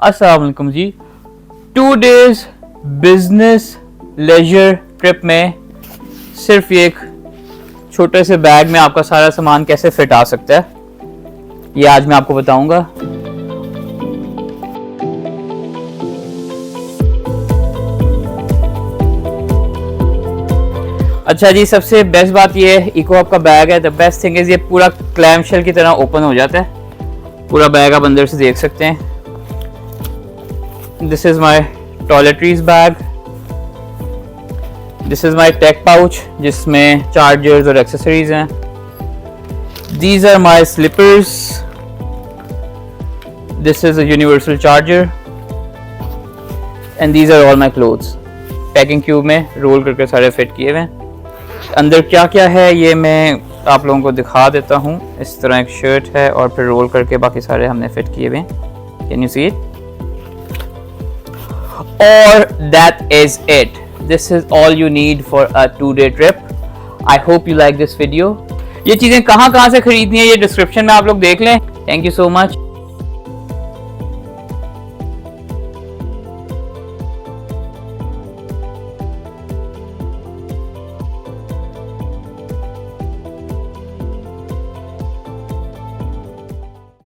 अस्सलाम वालेकुम जी। 2 days business laser trip में सिर्फ एक छोटे से बैग में आपका सारा सामान कैसे फिट आ सकता है, ये आज मैं आपको बताऊंगा। अच्छा जी, सबसे बेस्ट बात ये है, इकोहब का बैग है। द बेस्ट थिंग इज ये पूरा क्लैम शेल की तरह ओपन हो जाता है। पूरा बैग आप अंदर से देख सकते हैं। This is my toiletries bag. This is my tech pouch जिसमें चार्जर्स और एक्सेसरीज हैं। These are my slippers. This is a universal charger and these are all my clothes. Packing cube में रोल करके सारे फिट किए हुए हैं। अंदर क्या क्या है ये मैं आप लोगों को दिखा देता हूँ। इस तरह एक शर्ट है और फिर रोल करके बाकी सारे हमने फिट किए हुए हैं। Can you see it? और that is it. This is all you need for a 2-day trip. I hope you like this video. ये चीजें कहाँ से खरीदनी है ये डिस्क्रिप्शन में आप लोग देख लें। Thank you so much.